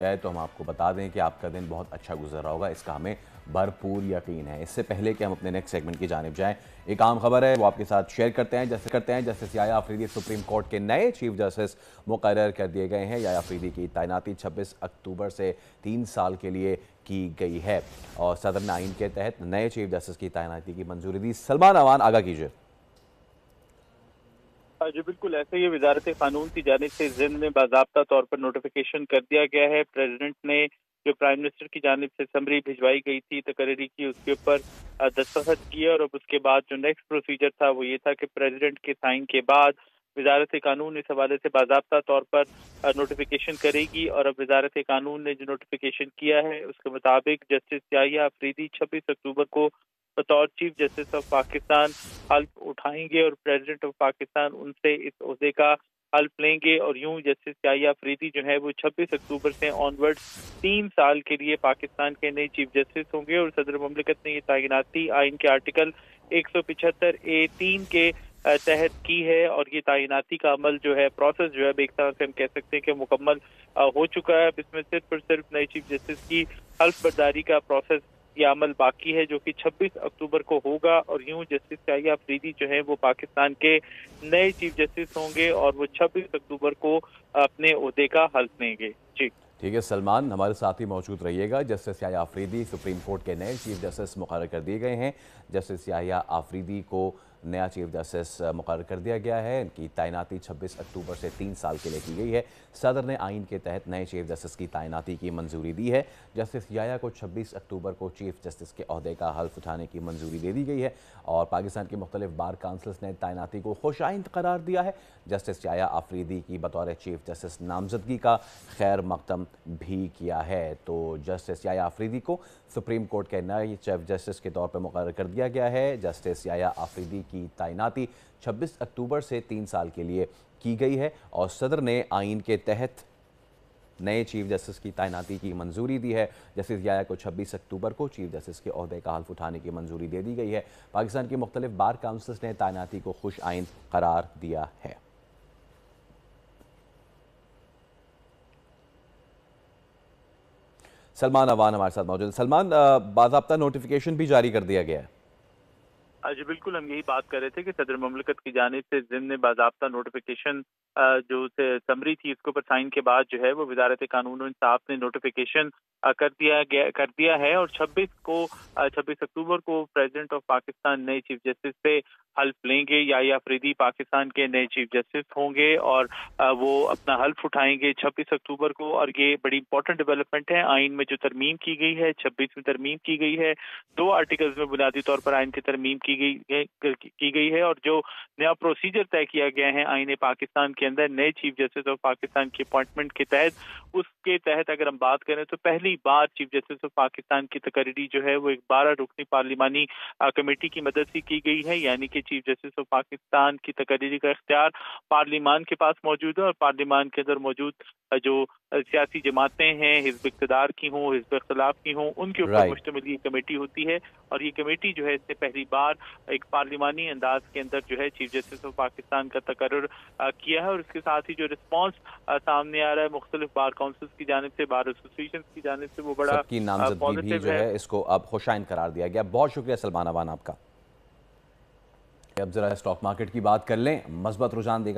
है तो हम आपको बता दें कि आपका दिन बहुत अच्छा गुजर रहा होगा, इसका हमें भरपूर यकीन है। इससे पहले कि हम अपने नेक्स्ट सेगमेंट की जानिब जाएं, एक आम खबर है वो आपके साथ शेयर करते हैं। जस्टिस याया अफरीदी सुप्रीम कोर्ट के नए चीफ जस्टिस मुकर्रर कर दिए गए हैं। याया अफरीदी की तैनाती 26 अक्टूबर से 3 साल के लिए की गई है और सदर ने आइन के तहत नए चीफ जस्टिस की तैनाती की मंजूरी दी। सलमान अवान आगाह कीजिए। जी बिल्कुल ऐसे ही वजारत कानून की जानिब से ज़िम्न में बाज़ाब्ता तौर पर नोटिफिकेशन कर दिया गया है। प्रेसिडेंट ने जो प्राइम मिनिस्टर की जानिब से समरी भिजवाई गई थी तकरीरी की, उसके ऊपर दस्तखत किए और अब उसके बाद जो नेक्स्ट प्रोसीजर था वो ये था कि प्रेसिडेंट के साइन के बाद वजारत कानून इस हवाले से बाज़ाब्ता तौर पर नोटिफिकेशन करेगी। और अब वजारत कानून ने जो नोटिफिकेशन किया है उसके मुताबिक जस्टिस याहिया अफरीदी 26 अक्टूबर को बतौर चीफ जस्टिस ऑफ पाकिस्तान हल्फ उठाएंगे और प्रेसिडेंट ऑफ पाकिस्तान उनसे इस ओहदे का हल्फ लेंगे। और यूं जस्टिस याहिया अफरीदी जो है वो 26 अक्टूबर से ऑनवर्ड 3 साल के लिए पाकिस्तान के नए चीफ जस्टिस होंगे। और सदर मुमलिकत ने ये तैनाती आइन के आर्टिकल 175A3 के तहत की है। और ये तैनाती का अमल जो है, प्रोसेस जो है, एक तरह से हम कह सकते हैं कि मुकम्मल हो चुका है। अब इसमें सिर्फ और सिर्फ नए चीफ जस्टिस की हल्फ बर्दारी का प्रोसेस यह अमल बाकी है जो कि 26 अक्टूबर को होगा। और यूं जस्टिस याहिया अफरीदी जो है वो पाकिस्तान के नए चीफ जस्टिस होंगे और वो 26 अक्टूबर को अपने ओहदे का हल्फ लेंगे। जी ठीक है सलमान, हमारे साथ ही मौजूद रहिएगा। Justice Yahya Afridi Supreme Court के नए चीफ जस्टिस मुकर्रर कर दिए गए हैं। जस्टिस याहिया अफरीदी को नया चीफ जस्टिस मुकर्रर कर दिया गया है। इनकी तैनाती 26 अक्टूबर से 3 साल के लिए की गई है। सदर ने आइन के तहत नए चीफ जस्टिस की तैनाती की मंजूरी दी है। जस्टिस याहिया को 26 अक्टूबर को चीफ जस्टिस के ओहदे का हल्फ उठाने की मंजूरी दे दी गई है और पाकिस्तान की मुख्तलिफ बार काउंसिल्स ने तैनाती को खुशाइंद करार दिया है। जस्टिस याहिया अफरीदी की बतौर चीफ जस्टिस नामजदगी का खैर मकदम भी किया है। तो जस्टिस याहिया अफरीदी को सुप्रीम कोर्ट के नए चीफ जस्टिस के तौर पर मुकर्रर कर दिया गया है। जस्टिस याहिया अफरीदी की तैनाती 26 अक्टूबर से 3 साल के लिए की गई है और सदर ने आइन के तहत नए चीफ जस्टिस की तैनाती की मंजूरी दी है। जस्टिस याहिया को 26 अक्टूबर को चीफ जस्टिस के ओहदे का हल्फ उठाने की मंजूरी दे दी गई है। पाकिस्तान की मुख्तलिफ बार काउंसिल्स ने तैनाती को खुश आइन करार दिया है। सलमान अवान हमारे साथ मौजूद। सलमान, बाज़ाब्ता नोटिफिकेशन भी जारी कर दिया गया है। जी बिल्कुल हम यही बात कर रहे थे कि सदर मुमलिकत की जानिब से ज़िम्न बाज़ाब्ता नोटिफिकेशन जो समरी थी इसके ऊपर साइन के बाद जो है वो वजारत कानून और इंसाफ ने नोटिफिकेशन कर दिया है। और 26 अक्टूबर को प्रेसिडेंट ऑफ पाकिस्तान नए चीफ जस्टिस से हल्फ लेंगे। याहिया अफरीदी पाकिस्तान के नए चीफ जस्टिस होंगे और वो अपना हल्फ उठाएंगे 26 अक्टूबर को। और ये बड़ी इंपॉर्टेंट डेवलपमेंट है। आइन में जो तरमीम की गई है, 26 में तरमीम की गई है, 2 आर्टिकल्स में बुनियादी तौर पर आइन की तरमीम की गई है। और जो नया प्रोसीजर तय किया गया है आइन पाकिस्तान के अंदर नए चीफ जस्टिस ऑफ पाकिस्तान की अपॉइंटमेंट के तहत, उसके तहत अगर हम बात करें तो पहली बार चीफ जस्टिस ऑफ पाकिस्तान की तकरीरी जो है वो एक 12 रुकनी पार्लिमानी कमेटी की मदद से की गई है। यानी कि चीफ जस्टिस ऑफ पाकिस्तान की तकरीरी का इख्तियार पार्लिमान के पास मौजूद है और पार्लिमान के अंदर मौजूद जो सियासी जमातें हैं, हिज़्ब इक़्तिदार की हों, हिज़्ब इख्तिलाफ की हों, उनके ऊपर राइट। मुश्तमिल ये कमेटी होती है। और ये कमेटी जो है इससे पहली बार एक पार्लिमानी अंदाज के अंदर जो है चीफ जस्टिस ऑफ पाकिस्तान का तकर्रुर किया है। और इसके साथ ही जो रिस्पॉन्स सामने आ रहा है मुख्तलिफ बार काउंसिल्स की जानिब से, बार एसोसिएशन की जानिब से, वो बड़ा सबकी नामजदगी भी पॉजिटिव जो है। है इसको अब खुशाइन करार दिया गया। बहुत शुक्रिया सलमान अवान आपका। अब जरा स्टॉक मार्केट की बात कर लें। मस्बत रुझान देगा